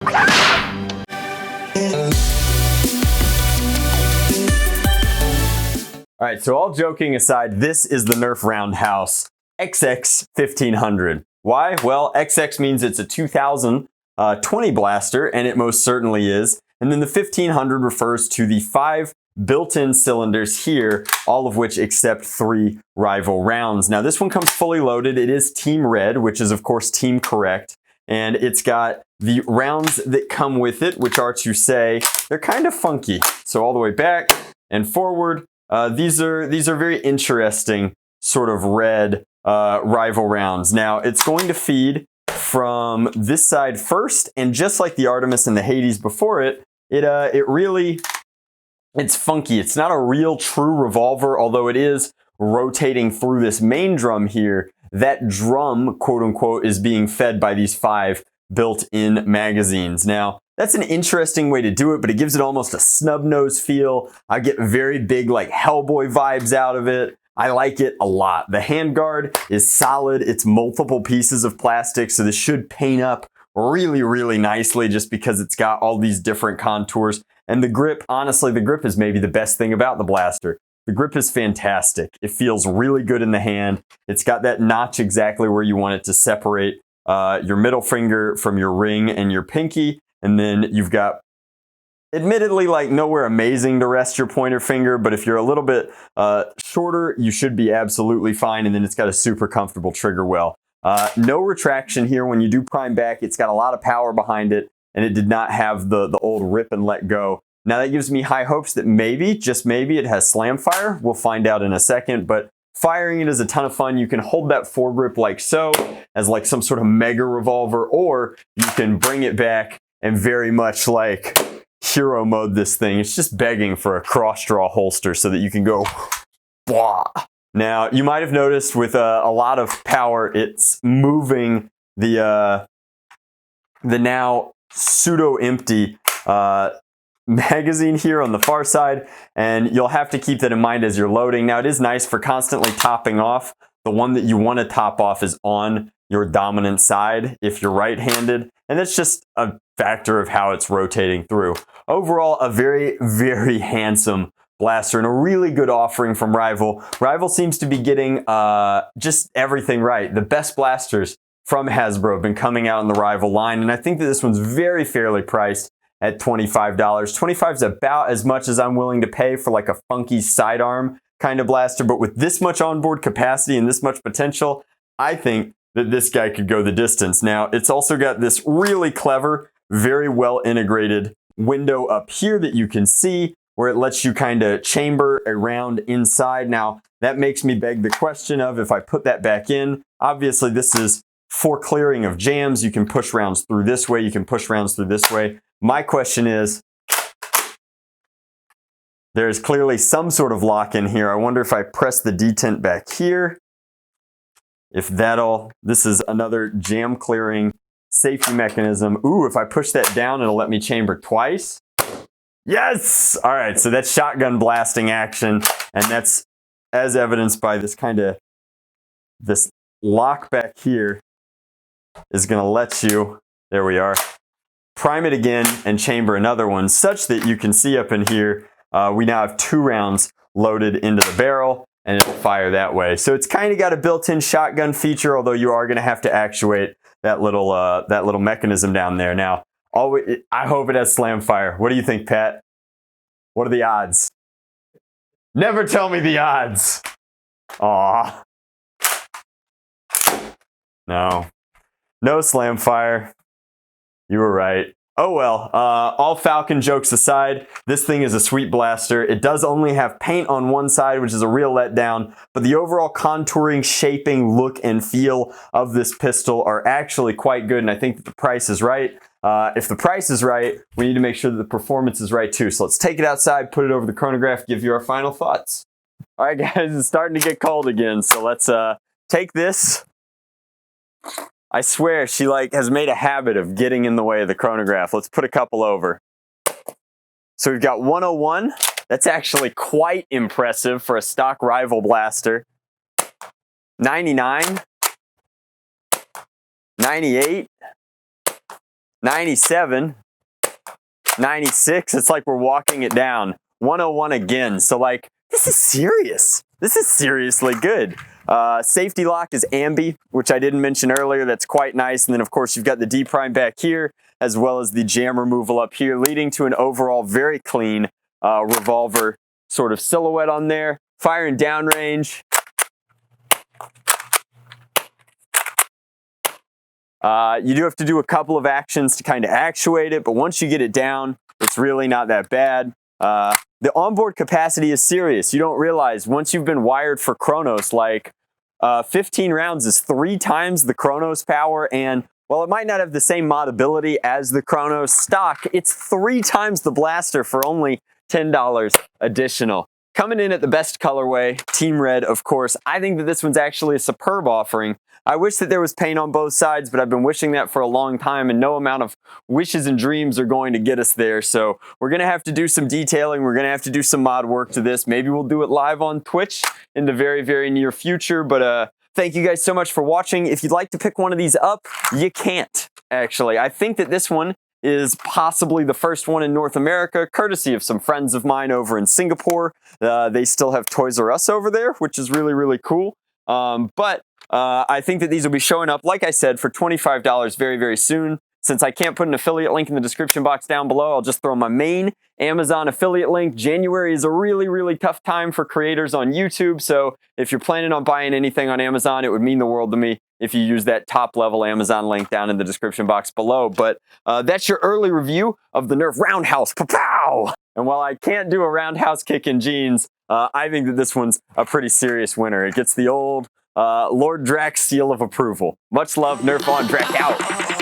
All right, so all joking aside, this is the Nerf Roundhouse XX 1500. Why? Well, XX means it's a 2020 blaster, and it most certainly is. And then the 1500 refers to the 5 built-in cylinders here, all of which accept 3 rival rounds. Now, this one comes fully loaded. It is Team Red, which is, of course, Team Correct. And it's got the rounds that come with it, which are to say, they're kind of funky. So all the way back and forward. These are very interesting sort of red rival rounds. Now, it's going to feed from this side first, and just like the Artemis and the Hades before it, it's funky. It's not a real true revolver, although it is rotating through this main drum here. That drum, quote unquote, is being fed by these 5 built-in magazines. Now, that's an interesting way to do it, but it gives it almost a snub nose feel. I get very big like Hellboy vibes out of it. I like it a lot. The handguard is solid. It's multiple pieces of plastic, so this should paint up really, really nicely just because it's got all these different contours. And the grip, honestly, the grip is maybe the best thing about the blaster. The grip is fantastic. It feels really good in the hand. It's got that notch exactly where you want it to separate your middle finger from your ring and your pinky. And then you've got, admittedly, like nowhere amazing to rest your pointer finger, but if you're a little bit shorter, you should be absolutely fine. And then it's got a super comfortable trigger well. No retraction here. When you do prime back, it's got a lot of power behind it, and it did not have the old rip and let go. Now that gives me high hopes that maybe, just maybe, it has slam fire. We'll find out in a second, but firing it is a ton of fun. You can hold that foregrip like so, as like some sort of mega revolver, or you can bring it back and very much like hero mode this thing. It's just begging for a cross draw holster so that you can go blah. Now, you might have noticed with a lot of power, it's moving the now pseudo-empty magazine here on the far side, and you'll have to keep that in mind as you're loading. Now, it is nice for constantly topping off. The one that you want to top off is on your dominant side if you're right-handed, and that's just a factor of how it's rotating through. Overall, a very, very handsome blaster and a really good offering from Rival. Rival seems to be getting just everything right. The best blasters from Hasbro have been coming out in the Rival line, and I think that this one's very fairly priced at $25. $25 is about as much as I'm willing to pay for like a funky sidearm kind of blaster, but with this much onboard capacity and this much potential, I think that this guy could go the distance. Now, it's also got this really clever, very well integrated window up here that you can see where it lets you kind of chamber around inside. Now, that makes me beg the question of, if I put that back in, obviously this is for clearing of jams. You can push rounds through this way, you can push rounds through this way. My question is, there's clearly some sort of lock in here. I wonder if I press the detent back here, if this is another jam clearing safety mechanism. Ooh, if I push that down, it'll let me chamber twice. Yes! All right, so that's shotgun blasting action, and that's as evidenced by this this lock back here is gonna let you, there we are, prime it again and chamber another one, such that you can see up in here, we now have 2 rounds loaded into the barrel, and it'll fire that way. So it's kind of got a built-in shotgun feature, although you are going to have to actuate that little mechanism down there. Now, I hope it has slam fire. What do you think, Pat? What are the odds? Never tell me the odds. Aw. No slam fire. You were right. Oh well, all Falcon jokes aside, this thing is a sweet blaster. It does only have paint on one side, which is a real letdown, but the overall contouring, shaping, look, and feel of this pistol are actually quite good, and I think that the price is right. If the price is right, we need to make sure that the performance is right too. So let's take it outside, put it over the chronograph, give you our final thoughts. All right, guys, it's starting to get cold again, so let's take this. I swear, she has made a habit of getting in the way of the chronograph. Let's put a couple over. So we've got 101. That's actually quite impressive for a stock Rival blaster. 99. 98. 97, 96. It's like we're walking it down. 101 again. So like, this is serious. This is seriously good. Safety lock is ambi, which I didn't mention earlier. That's quite nice. And then of course you've got the D prime back here, as well as the jam removal up here, leading to an overall very clean revolver sort of silhouette on there. Fire and downrange. You do have to do a couple of actions to kind of actuate it, but once you get it down, it's really not that bad. The onboard capacity is serious. You don't realize once you've been wired for Chronos, like 15 rounds is 3 times the Chronos power, and while it might not have the same modability as the Chronos stock, it's 3 times the blaster for only $10 additional. Coming in at the best colorway, Team Red, of course. I think that this one's actually a superb offering. I wish that there was paint on both sides, but I've been wishing that for a long time, and no amount of wishes and dreams are going to get us there. So we're going to have to do some detailing. We're going to have to do some mod work to this. Maybe we'll do it live on Twitch in the very, very near future. But thank you guys so much for watching. If you'd like to pick one of these up, you can't, actually. I think that this one is possibly the first one in North America, courtesy of some friends of mine over in Singapore. They still have Toys R Us over there, which is really, really cool. I think that these will be showing up, like I said, for $25 very, very soon. Since I can't put an affiliate link in the description box down below, I'll just throw my main Amazon affiliate link. January is a really, really tough time for creators on YouTube, so if you're planning on buying anything on Amazon, it would mean the world to me if you use that top-level Amazon link down in the description box below. But that's your early review of the Nerf Roundhouse. Pow! And while I can't do a roundhouse kick in jeans, I think that this one's a pretty serious winner. It gets the old Lord Drac seal of approval. Much love, Nerf on, Drac out.